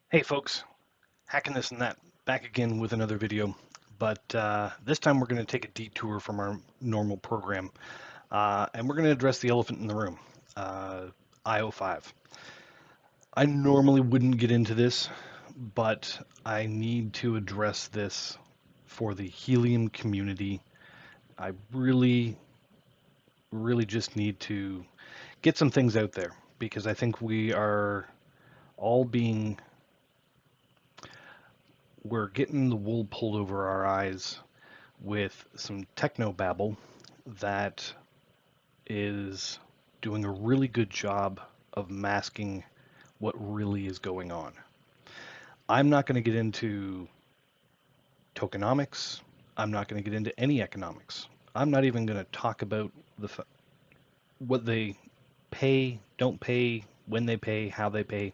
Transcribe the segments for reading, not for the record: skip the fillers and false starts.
Hey folks, hacking this and that, back again with another video, but this time we're going to take a detour from our normal program, and we're going to address the elephant in the room, uh, I05. I normally wouldn't get into this, but I need to address this for the helium community. I really just need to get some things out there because I think we are all being we're getting the wool pulled over our eyes with some techno babble that is doing a really good job of masking what really is going on. I'm not going to get into tokenomics. I'm not going to get into any economics. I'm not even going to talk about what they pay, don't pay, when they pay, how they pay.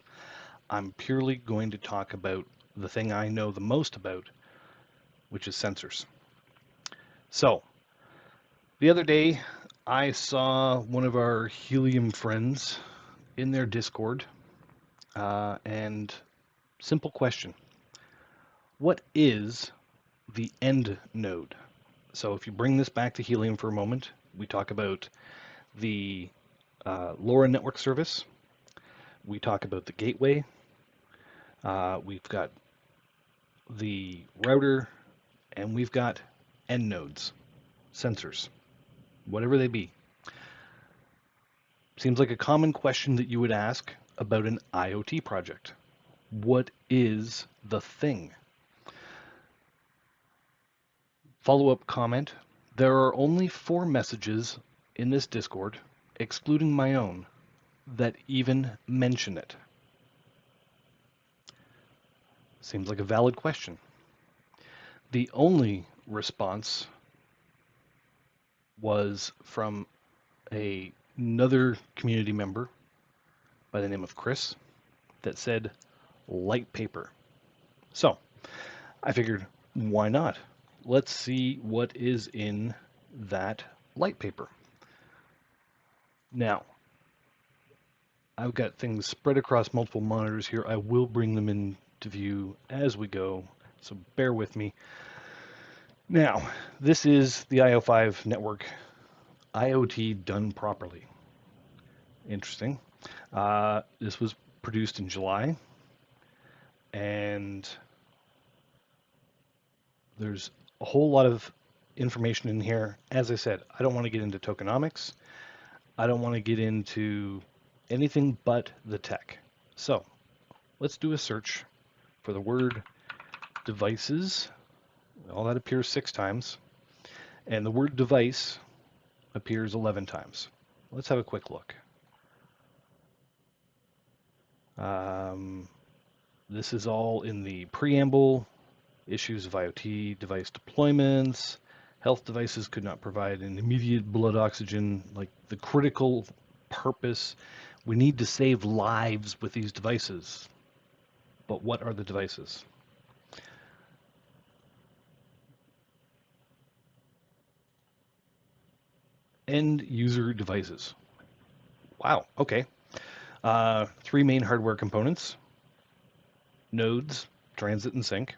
I'm purely going to talk about the thing I know the most about, which is sensors. So, the other day, I saw one of our helium friends in their Discord, and simple question: what is the end node? So, if you bring this back to helium for a moment, we talk about the LoRa network service, we talk about the gateway, we've got the router, and we've got end nodes, sensors, whatever they be. Seems like a common question that you would ask about an IoT project. What is the thing? Follow-up comment. There are only 4 messages in this Discord, excluding my own, that even mention it. Seems like a valid question. The only response was from another community member by the name of Chris that said light paper. So I figured, why not? Let's see what is in that light paper. Now, I've got things spread across multiple monitors here. I will bring them into view as we go, so bear with me. Now, this is the I05 network IoT done properly. Interesting. This was produced in July, and there's a whole lot of information in here. As I said, I don't want to get into tokenomics. I don't want to get into anything but the tech. So let's do a search for the word devices. All that appears 6 times. And the word device appears 11 times. Let's have a quick look. This is all in the preamble, issues of IoT device deployments. Health devices could not provide an immediate blood oxygen, like the critical purpose. We need to save lives with these devices. But what are the devices? End user devices. Wow, okay. 3 main hardware components: nodes, transit, and sync.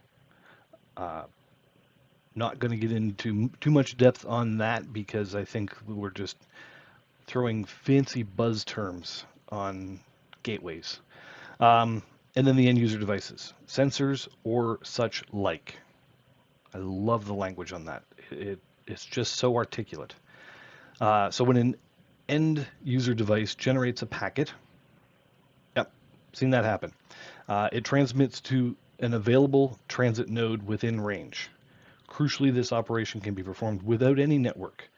Not going to get into too much depth on that because I think we're just throwing fancy buzz terms on gateways. And then the end user devices, sensors or such like. I love the language on that. It's just so articulate. So when an end user device generates a packet, yep, seen that happen. It transmits to an available transit node within range. Crucially, this operation can be performed without any network,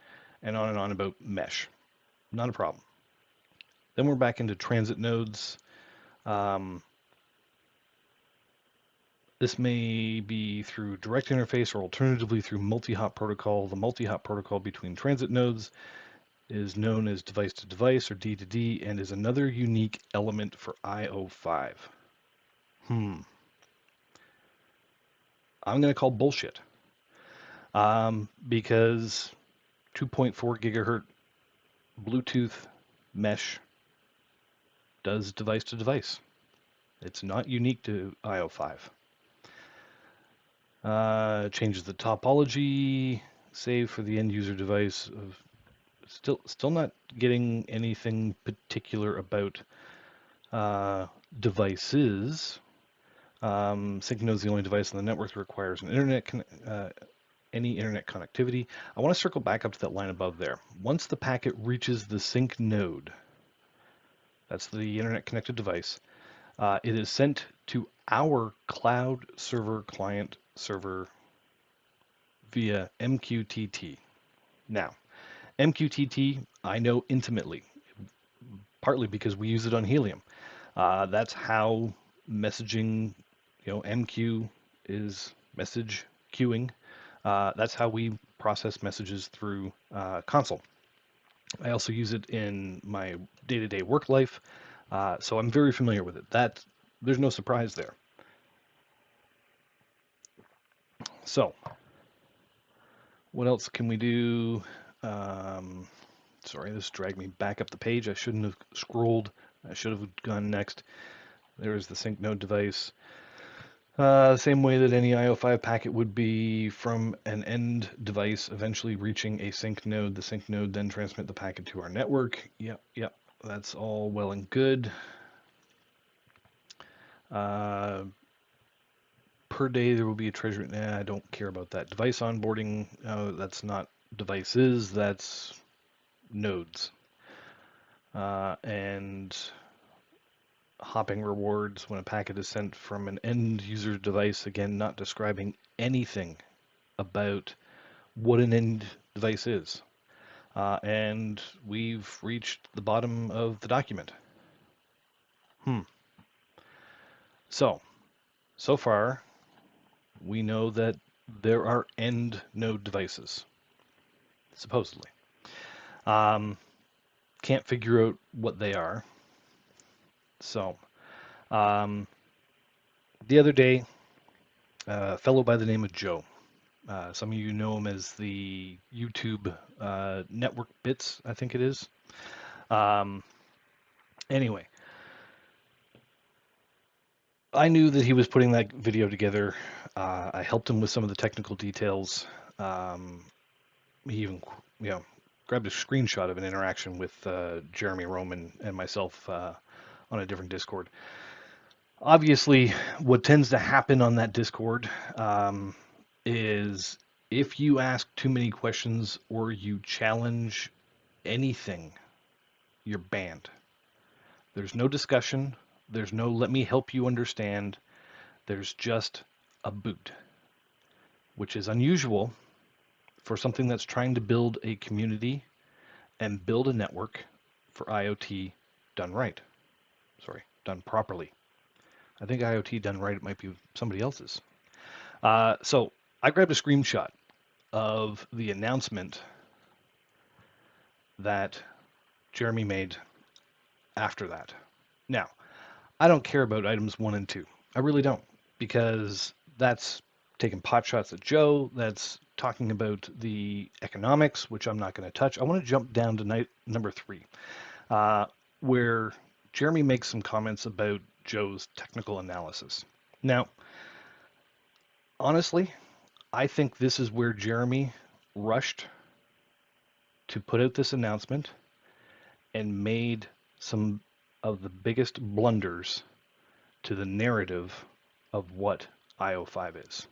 and on about mesh. Not a problem. Then we're back into transit nodes. This may be through direct interface or alternatively through multi-hop protocol. The multi-hop protocol between transit nodes is known as device to device or D to D and is another unique element for I05. I'm going to call bullshit because 2.4 gigahertz Bluetooth mesh does device to device. It's not unique to I05. Changes the topology, save for the end user device. Still not getting anything particular about devices. Sync node is the only device on the network that requires an any internet connectivity. I want to circle back up to that line above there. Once the packet reaches the sync node, that's the internet connected device, it is sent to our cloud server client server via MQTT. Now, MQTT I know intimately, partly because we use it on Helium. That's how messaging, MQ is message queuing. That's how we process messages through console. I also use it in my day-to-day work life, so I'm very familiar with it. There's no surprise there. So, what else can we do? Sorry, this dragged me back up the page. I shouldn't have scrolled. I should have gone next. There's the sync node device. Same way that any I05 packet would be from an end device eventually reaching a sync node. The sync node then transmit the packet to our network. Yep, that's all well and good. Per day there will be a treasure. I don't care about that. Device onboarding, that's not devices, that's nodes. And hopping rewards when a packet is sent from an end user device, again, not describing anything about what an end device is. And we've reached the bottom of the document. So far, we know that there are end node devices, supposedly. Can't figure out what they are. So, the other day, a fellow by the name of Joe, some of you know him as the YouTube Network Bits, I think it is. Anyway, I knew that he was putting that video together. I helped him with some of the technical details. He even, grabbed a screenshot of an interaction with Jeremy Roman and myself on a different Discord. Obviously, what tends to happen on that Discord is if you ask too many questions or you challenge anything, you're banned. There's no discussion. There's no let me help you understand. There's just a boot, which is unusual for something that's trying to build a community and build a network for IoT done right. Sorry, done properly. I think IoT done right, it might be somebody else's. So I grabbed a screenshot of the announcement that Jeremy made after that. Now, I don't care about items 1 and 2. I really don't, because that's taking pot shots at Joe. That's talking about the economics, which I'm not going to touch. I want to jump down to number 3, where Jeremy makes some comments about Joe's technical analysis. Now, honestly, I think this is where Jeremy rushed to put out this announcement and made some of the biggest blunders to the narrative of what I05 is.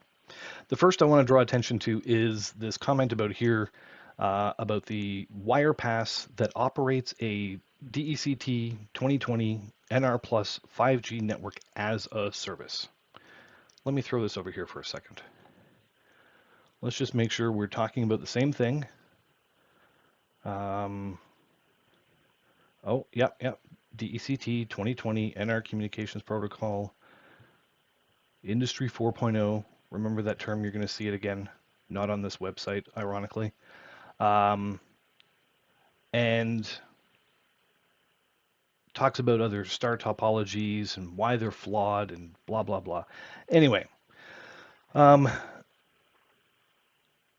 The first I want to draw attention to is this comment about here about the WirePass that operates a DECT 2020 NR Plus 5G network as a service. Let me throw this over here for a second. Let's just make sure we're talking about the same thing. Yep. DECT 2020 NR Communications Protocol, Industry 4.0. Remember that term, you're going to see it again, not on this website, ironically. And talks about other star topologies and why they're flawed and blah, blah, blah. Anyway, I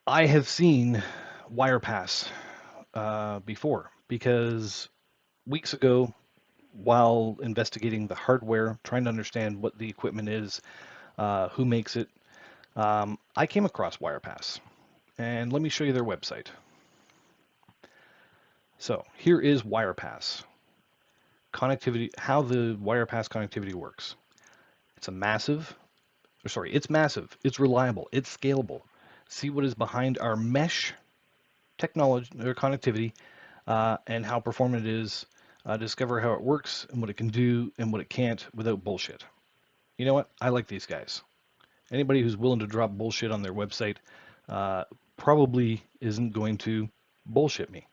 have seen WirePass before, because weeks ago while investigating the hardware, trying to understand what the equipment is, who makes it, I came across WirePass. And let me show you their website. So here is WirePass. Connectivity, how the WirePass connectivity works. It's massive, it's reliable, it's scalable. See what is behind our mesh technology or connectivity, and how performant it is. Discover how it works and what it can do and what it can't without bullshit. You know what? I like these guys. Anybody who's willing to drop bullshit on their website probably isn't going to bullshit me.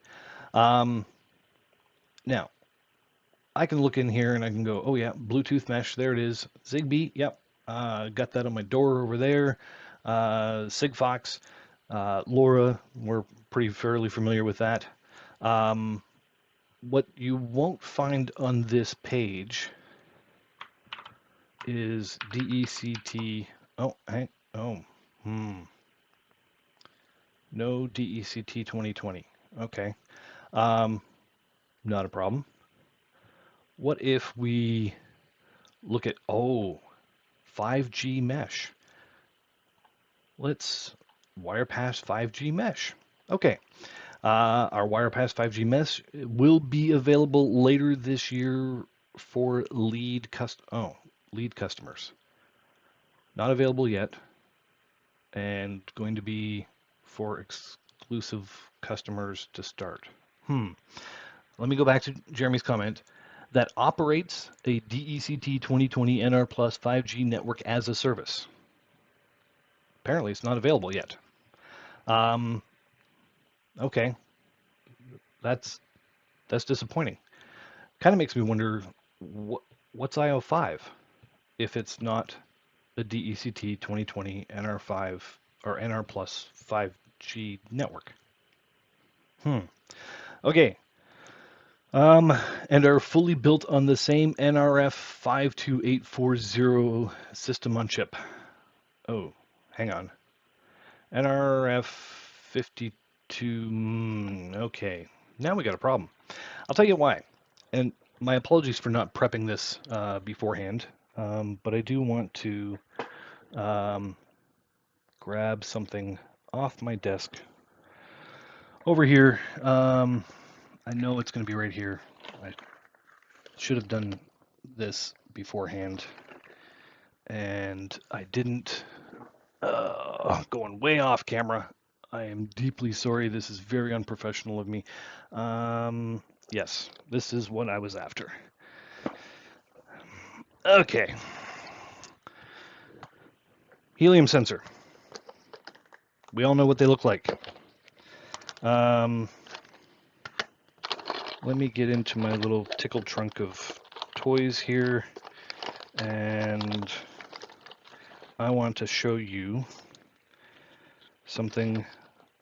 Now, I can look in here and I can go, oh yeah, Bluetooth mesh, there it is. Zigbee, yep, got that on my door over there. Sigfox, LoRa, we're pretty fairly familiar with that. What you won't find on this page is DECT. Oh, hang, oh, no DECT 2020. Okay, not a problem. What if we look at, 5G mesh? Let's WirePass 5G mesh. Okay, our WirePass 5G mesh will be available later this year for lead customers. Not available yet, and going to be for exclusive customers to start. Let me go back to Jeremy's comment. That operates a DECT 2020 NR Plus 5G network as a service. Apparently, it's not available yet. Okay, that's disappointing. Kind of makes me wonder what's I05 if it's not a DECT 2020 NR5 or NR Plus 5G network. Okay. And are fully built on the same NRF 52840 system on chip. Oh, hang on. NRF 52. Okay, now we got a problem. I'll tell you why. And my apologies for not prepping this beforehand, but I do want to grab something off my desk over here. I know it's going to be right here. I should have done this beforehand, and I didn't. Going way off camera. I am deeply sorry. This is very unprofessional of me. Yes, this is what I was after. Okay. Helium sensor. We all know what they look like. Let me get into my little tickle trunk of toys here, and I want to show you something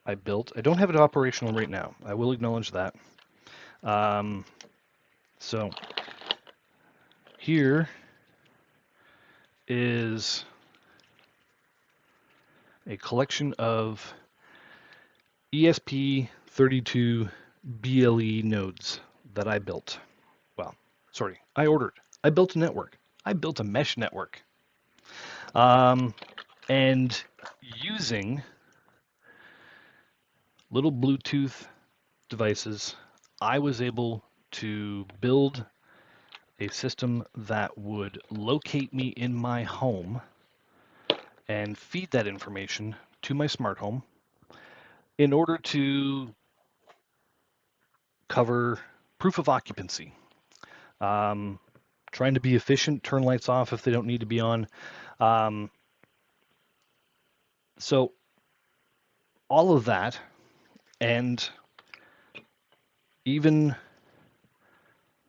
I built. I don't have it operational right now. I will acknowledge that. So here is a collection of ESP32 BLE nodes that I built. Well, sorry, I ordered. I built a network. I built a mesh network. And using little Bluetooth devices, I was able to build a system that would locate me in my home and feed that information to my smart home in order to cover proof of occupancy. Trying to be efficient, turn lights off if they don't need to be on. So all of that, and even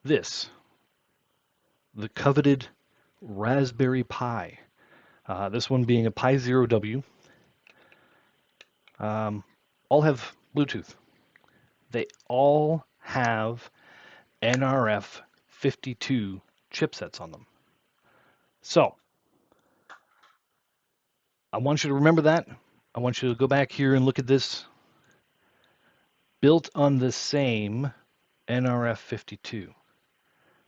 this, the coveted Raspberry Pi, this one being a Pi Zero W, all have Bluetooth. They all have NRF 52 chipsets on them. So I want you to remember that. I want you to go back here and look at this. Built on the same NRF 52.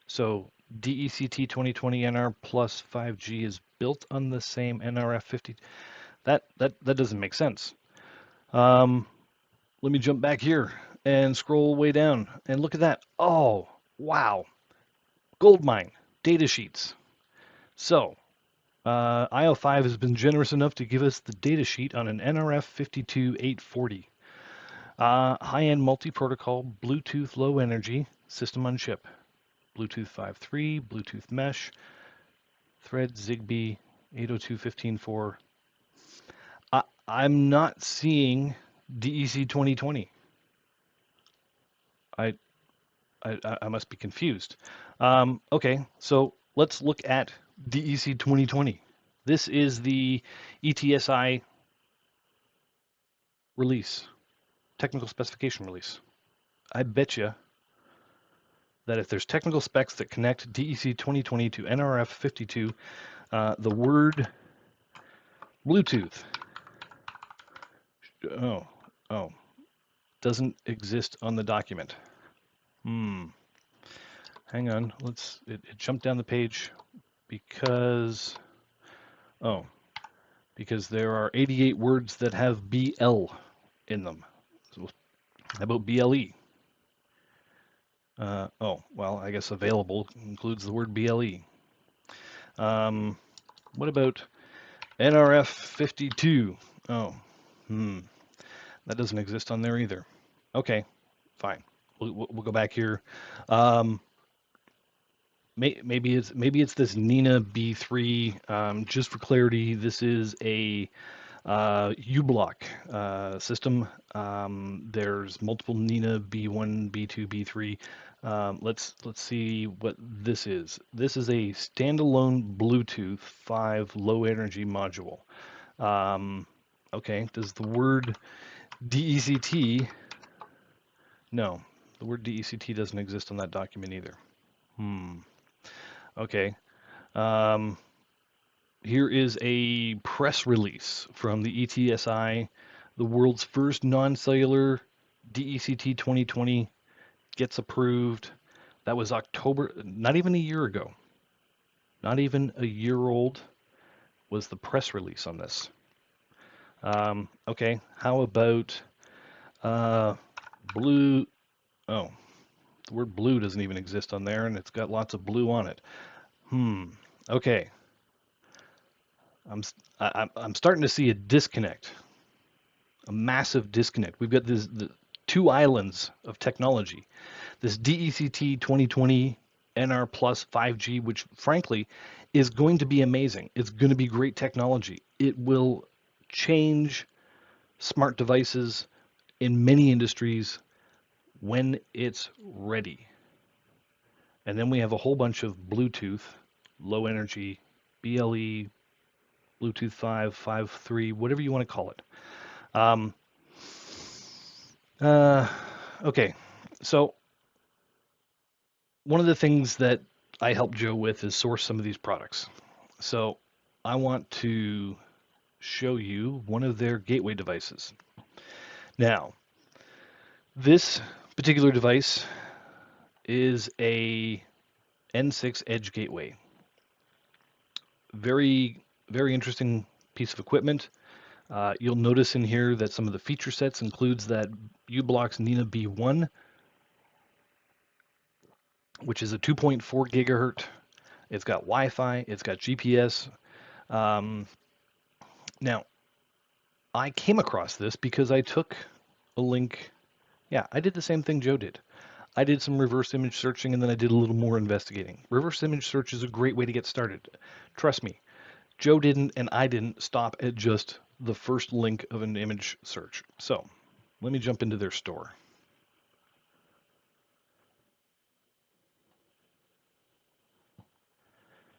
So DECT 2020 NR plus 5G is built on the same NRF50. That doesn't make sense. Um, Let me jump back here and scroll way down and look at that. Oh, wow. Goldmine, data sheets. So, I05 has been generous enough to give us the data sheet on an NRF 52840. High-end multi-protocol Bluetooth low energy system on chip. Bluetooth 5.3, Bluetooth mesh, Thread, Zigbee, 802.15.4. I'm not seeing DEC 2020. I, I must be confused. Okay, so let's look at DEC 2020. This is the ETSI release, technical specification release. I bet you that if there's technical specs that connect DEC 2020 to NRF 52, the word Bluetooth, oh, oh, doesn't exist on the document. Hang on, it jumped down the page because, oh, because there are 88 words that have BL in them. So how about BLE? Oh, well, I guess available includes the word BLE. What about NRF 52? Oh, that doesn't exist on there either. Okay, fine. We'll go back here. Maybe it's this Nina B3. Just for clarity, this is a U-block system. There's multiple Nina B1, B2, B3. Let's see what this is. This is a standalone Bluetooth 5 low energy module. Okay, does the word DECT? No, the word DECT doesn't exist on that document either. Okay. Here is a press release from the ETSI, the world's first non-cellular DECT 2020 gets approved. That was October, not even a year ago. Not even a year old was the press release on this. Okay, how about blue? Oh, the word blue doesn't even exist on there, and it's got lots of blue on it. Okay. I'm starting to see a disconnect, a massive disconnect. We've got the two islands of technology. This DECT 2020 NR plus 5G, which frankly is going to be amazing. It's going to be great technology. It will change smart devices in many industries when it's ready. And then we have a whole bunch of Bluetooth, low energy, BLE, Bluetooth 5, 5.3, whatever you want to call it. Okay, so one of the things that I help Joe with is source some of these products. So I want to show you one of their gateway devices. Now, this particular device is a N6 Edge gateway. Very, very interesting piece of equipment. You'll notice in here that some of the feature sets includes that U-Block's Nina B1, which is a 2.4 gigahertz. It's got Wi-Fi. It's got GPS. Now, I came across this because I took a link. Yeah, I did the same thing Joe did. I did some reverse image searching and then I did a little more investigating. Reverse image search is a great way to get started. Trust me, Joe didn't and I didn't stop at just the first link of an image search. So let me jump into their store.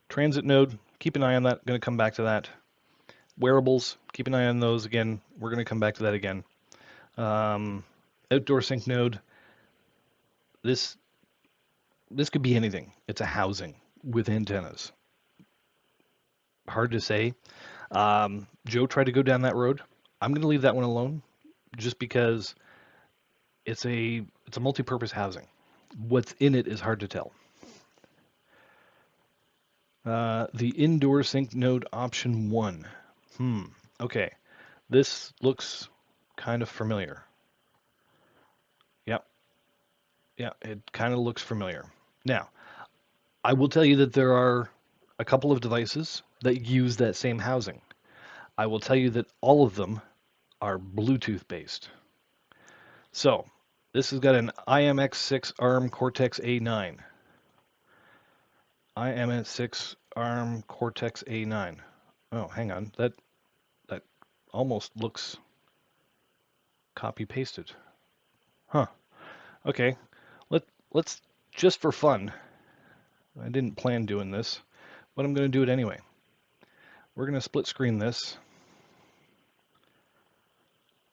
Transit node, keep an eye on that. Going to come back to that. Wearables, keep an eye on those again. We're going to come back to that again. Outdoor sync node. This could be anything. It's a housing with antennas. Hard to say. Joe tried to go down that road. I'm going to leave that one alone, just because it's a multi-purpose housing. What's in it is hard to tell. The indoor sync node option 1. Okay. This looks kind of familiar. Yep. Yeah, it kind of looks familiar. Now, I will tell you that there are a couple of devices that use that same housing. I will tell you that all of them are Bluetooth based. So, this has got an IMX6 ARM Cortex A9. IMX6 ARM Cortex A9. Oh, hang on. That almost looks copy pasted. Huh. Okay. Let's just for fun. I didn't plan doing this, but I'm going to do it anyway. We're going to split screen this,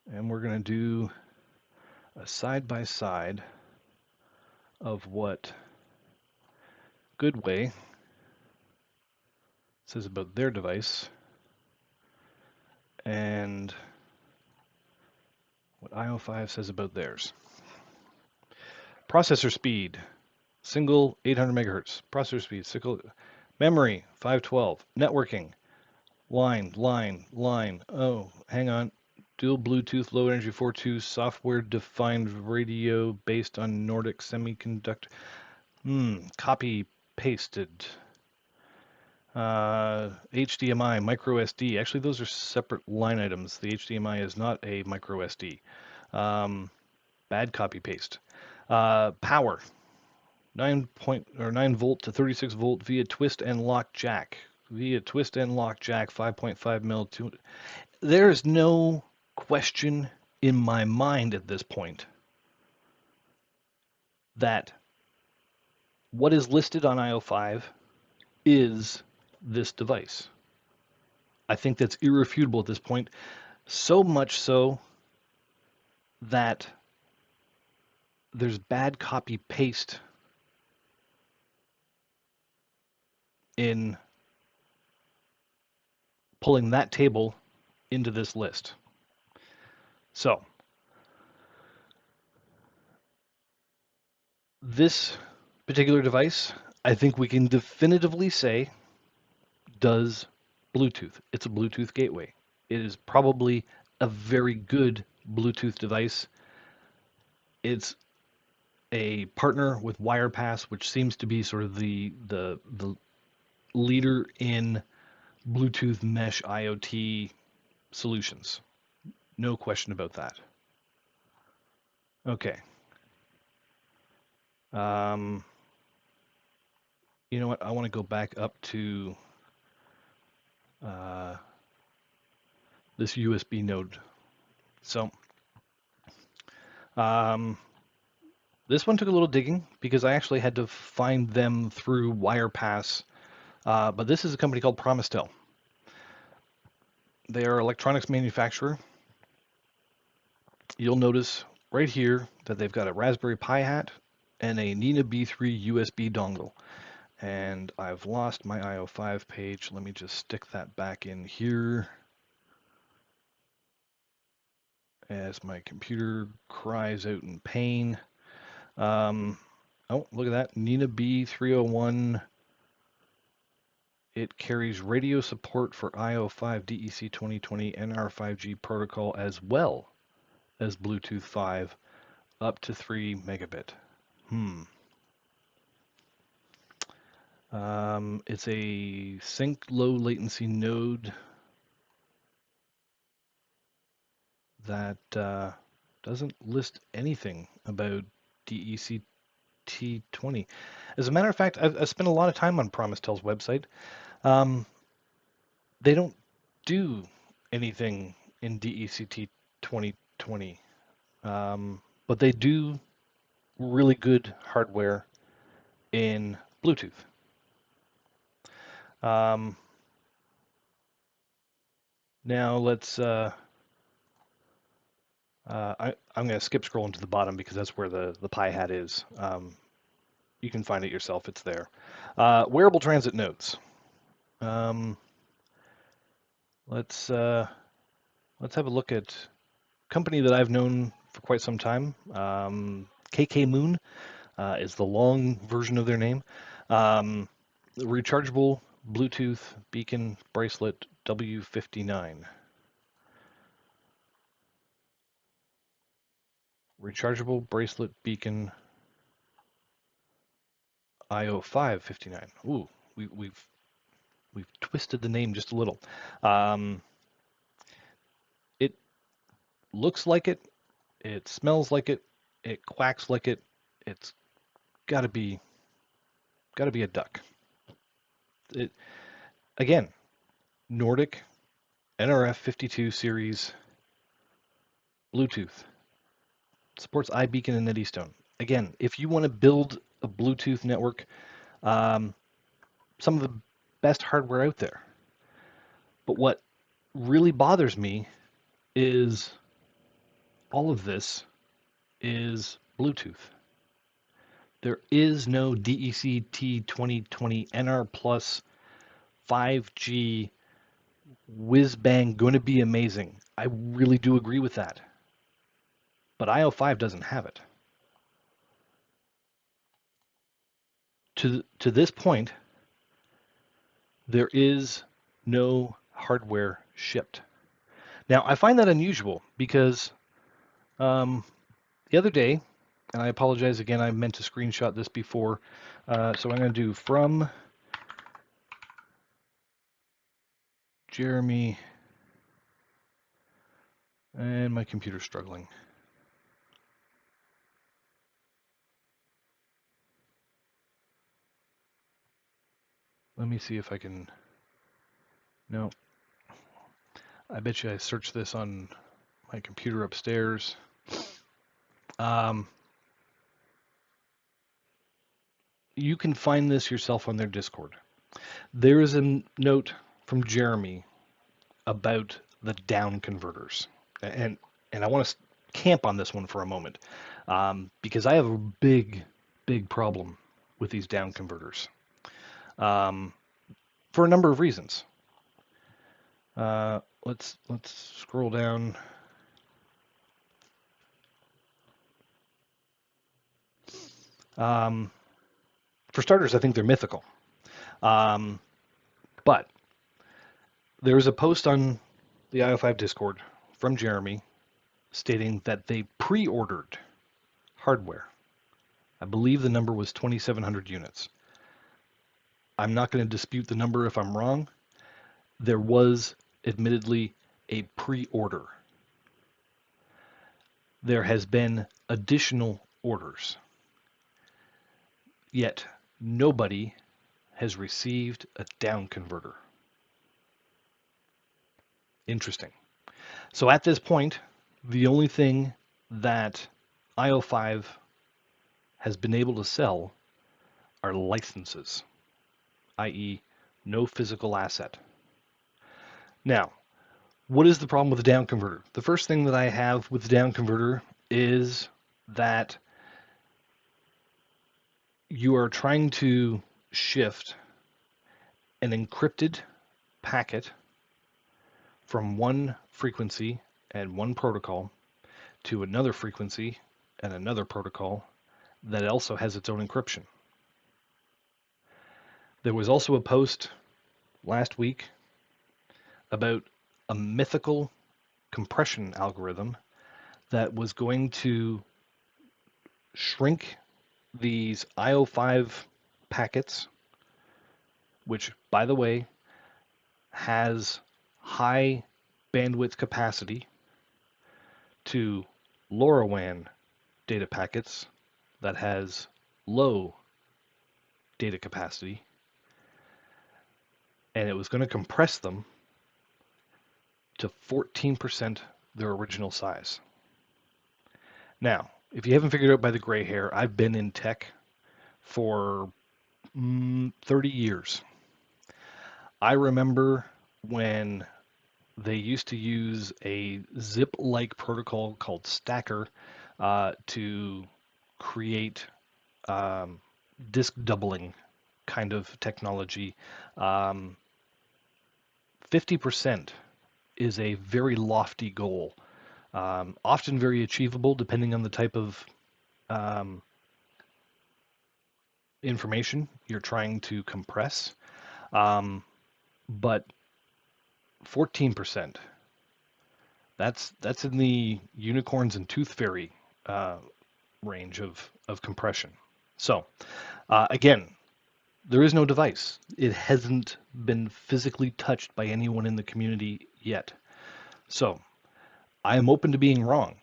and we're going to do a side by side of what Goodway says about their device and what I05 says about theirs. Processor speed, single 800 megahertz. Processor speed, single memory 512. Networking, line. Oh, hang on. Dual Bluetooth Low Energy 4.2 software defined radio based on Nordic semiconductor. Copy pasted. HDMI, micro SD. Actually, those are separate line items. The HDMI is not a micro SD. Bad copy paste. Power, 9 volt to 36 volt via twist and lock jack. 5.5 mil. There is no question in my mind at this point that what is listed on I05 is this device. I think that's irrefutable at this point, so much so that there's bad copy paste in pulling that table into this list. So this particular device, I think we can definitively say, does Bluetooth. It's a Bluetooth gateway. It is probably a very good Bluetooth device. It's a partner with WirePass, which seems to be sort of the leader in Bluetooth mesh IoT solutions. No question about that. Okay. You know what? I want to go back up to this USB node. So this one took a little digging because I actually had to find them through WirePass. But this is a company called Promastel. They are an electronics manufacturer. You'll notice right here that they've got a Raspberry Pi hat and a Nina B3 USB dongle. And I've lost my I05 page. Let me just stick that back in here as my computer cries out in pain. Oh, look at that. Nina B301. It carries radio support for I05 DEC 2020 NR5G protocol as well as Bluetooth 5 up to 3 megabit. It's a sync low latency node that doesn't list anything about DEC T20. As a matter of fact, I've spent a lot of time on Promastel's website. They don't do anything in DECT 2020, but they do really good hardware in Bluetooth. Now let's. I'm going to skip scrolling to the bottom because that's where the Pi hat is. You can find it yourself; it's there. Wearable transit nodes. Let's have a look at a company that I've known for quite some time. KKMoon is the long version of their name. Rechargeable Bluetooth beacon bracelet W59. Rechargeable bracelet beacon I05 59. Ooh, we've twisted the name just a little. Um, it looks like it. It smells like it. It quacks like it. It's gotta be a duck. It again, Nordic NRF52 series Bluetooth. Supports iBeacon and Eddystone. Again, if you want to build a Bluetooth network, um, some of the best hardware out there. But what really bothers me is all of this is Bluetooth. There is no DEC T2020 NR Plus 5G whiz bang going to be amazing. I really do agree with that. But I05 doesn't have it. To this point, there is no hardware shipped. Now, I find that unusual because the other day, and I apologize again, I meant to screenshot this before, so I'm going to do from Jeremy, and my computer's struggling. Let me see if I can, no, I bet you I searched this on my computer upstairs. You can find this yourself on their Discord. There is a note from Jeremy about the down converters, and I want to camp on this one for a moment, because I have a big problem with these down converters, for a number of reasons. Let's scroll down. For starters, I think they're mythical. But there is a post on the I05 Discord from Jeremy stating that they pre-ordered hardware. I believe the number was 2,700 units. I'm not going to dispute the number if I'm wrong. There was admittedly a pre-order. There has been additional orders. Yet nobody has received a down converter. Interesting. So at this point, the only thing that I05 has been able to sell are licenses, i.e. no physical asset. Now, what is the problem with the down converter? The first thing that I have with the down converter is that you are trying to shift an encrypted packet from one frequency and one protocol to another frequency and another protocol that also has its own encryption. There was also a post last week about a mythical compression algorithm that was going to shrink these I05 packets, which, by the way, has high bandwidth capacity, to LoRaWAN data packets that has low data capacity, and it was going to compress them to 14% their original size. Now, if you haven't figured out by the gray hair, I've been in tech for 30 years. I remember when they used to use a zip-like protocol called Stacker to create disk doubling kind of technology. 50% is a very lofty goal, often very achievable depending on the type of information you're trying to compress. But 14%, that's in the unicorns and tooth fairy range of compression. So again, there is no device. It hasn't been physically touched by anyone in the community yet. So I am open to being wrong,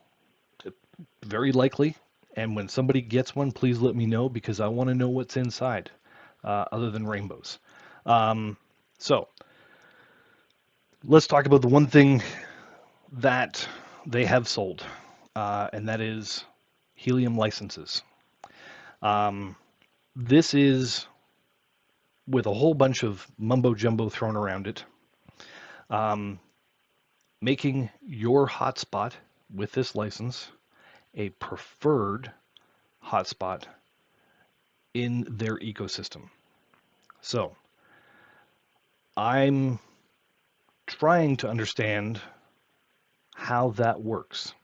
very likely. And when somebody gets one, please let me know because I want to know what's inside, other than rainbows. So let's talk about the one thing that they have sold, and that is helium licenses. This is with a whole bunch of mumbo jumbo thrown around it, making your hotspot with this license a preferred hotspot in their ecosystem. So I'm trying to understand how that works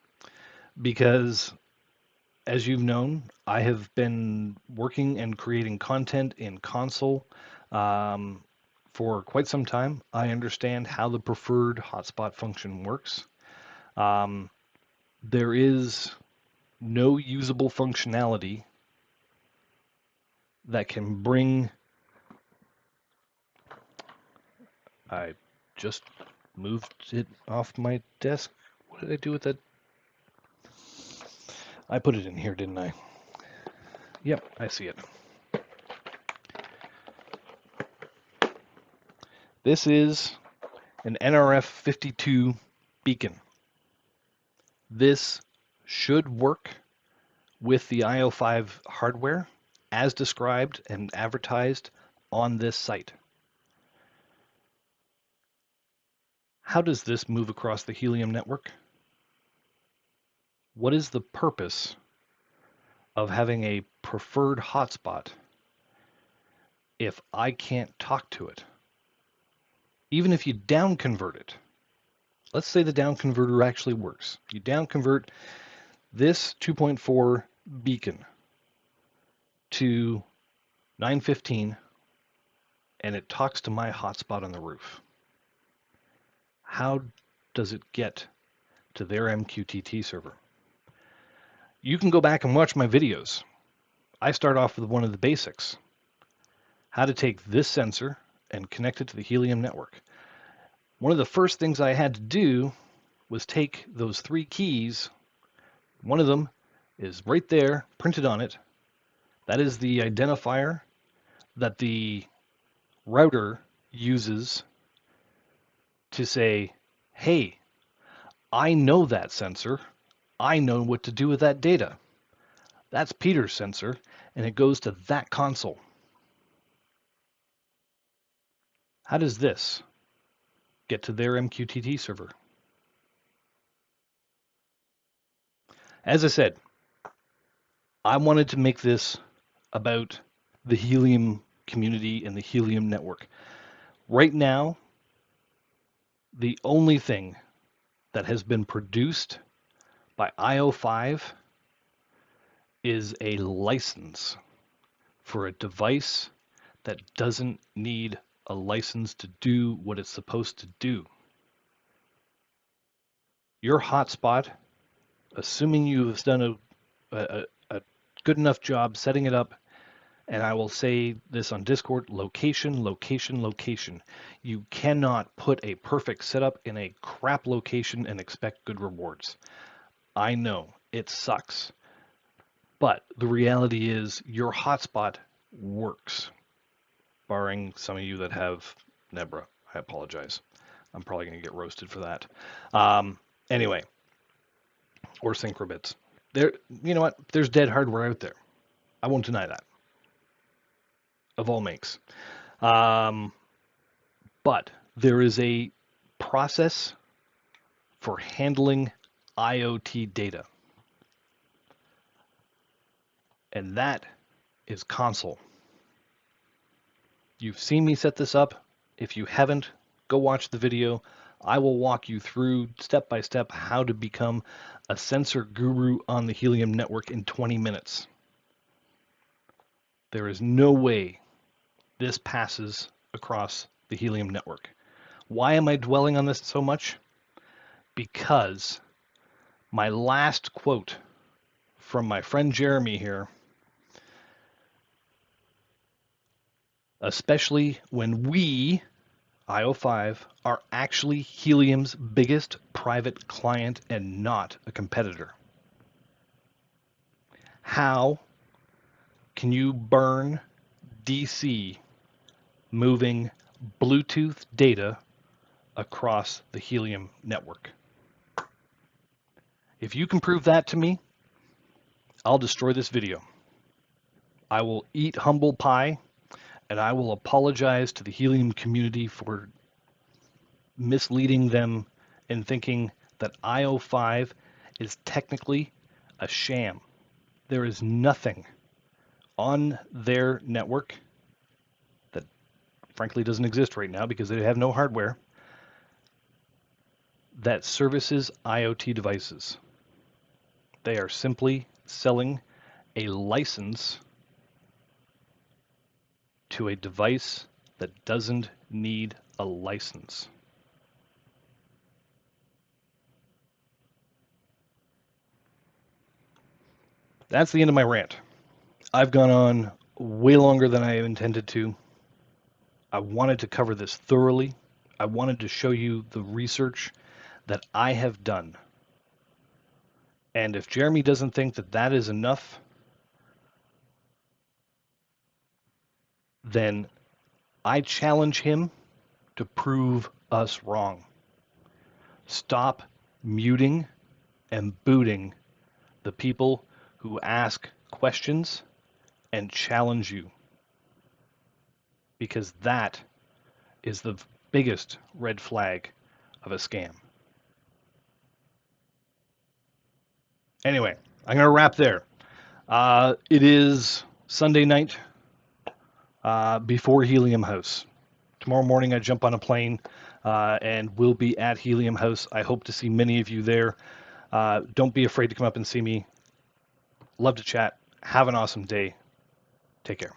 because, as you've known, I have been working and creating content in console for quite some time. I understand how the preferred hotspot function works. There is no usable functionality that can bring. I just moved it off my desk. What did I do with that? I put it in here, didn't I? Yep, I see it. This is an NRF52 beacon. This should work with the I05 hardware as described and advertised on this site. How does this move across the Helium network? What is the purpose of having a preferred hotspot if I can't talk to it? Even if you down convert it, let's say the down converter actually works. You down convert this 2.4 beacon to 915 and it talks to my hotspot on the roof. How does it get to their MQTT server? You can go back and watch my videos. I start off with one of the basics. How to take this sensor and connect it to the Helium network. One of the first things I had to do was take those 3 keys. One of them is right there, printed on it. That is the identifier that the router uses to say, hey, I know that sensor. I know what to do with that data. That's Peter's sensor, and it goes to that console. How does this get to their MQTT server? As I said, I wanted to make this about the Helium community and the Helium network. Right now, the only thing that has been produced by I05 is a license for a device that doesn't need a license to do what it's supposed to do. Your hotspot, assuming you've done a good enough job setting it up, and I will say this on Discord, location, location, location. You cannot put a perfect setup in a crap location and expect good rewards. I know, it sucks. But the reality is your hotspot works. Barring some of you that have Nebra. I apologize. I'm probably going to get roasted for that. Anyway, or Syncrobits. There, you know what? There's dead hardware out there. I won't deny that. Of all makes. But there is a process for handling IoT data. And that is console. You've seen me set this up. If you haven't, go watch the video. I will walk you through step by step how to become a sensor guru on the Helium network in 20 minutes. There is no way this passes across the helium network. Why am I dwelling on this so much? Because my last quote from my friend Jeremy here, especially when we, I05, are actually helium's biggest private client and not a competitor. How can you burn DC moving Bluetooth data across the helium network? If you can prove that to me, I'll destroy this video. I will eat humble pie, and I will apologize to the helium community for misleading them in thinking that I05 is technically a sham. There is nothing on their network that frankly doesn't exist right now because they have no hardware that services IoT devices. They are simply selling a license to a device that doesn't need a license. That's the end of my rant. I've gone on way longer than I intended to. I wanted to cover this thoroughly. I wanted to show you the research that I have done. And if Jeremy doesn't think that that is enough, then I challenge him to prove us wrong. Stop muting and booting the people who ask questions and challenge you, because that is the biggest red flag of a scam. Anyway, I'm going to wrap there. It is Sunday night before Helium House. Tomorrow morning I jump on a plane and we'll be at Helium House. I hope to see many of you there. Don't be afraid to come up and see me. Love to chat. Have an awesome day. Take care.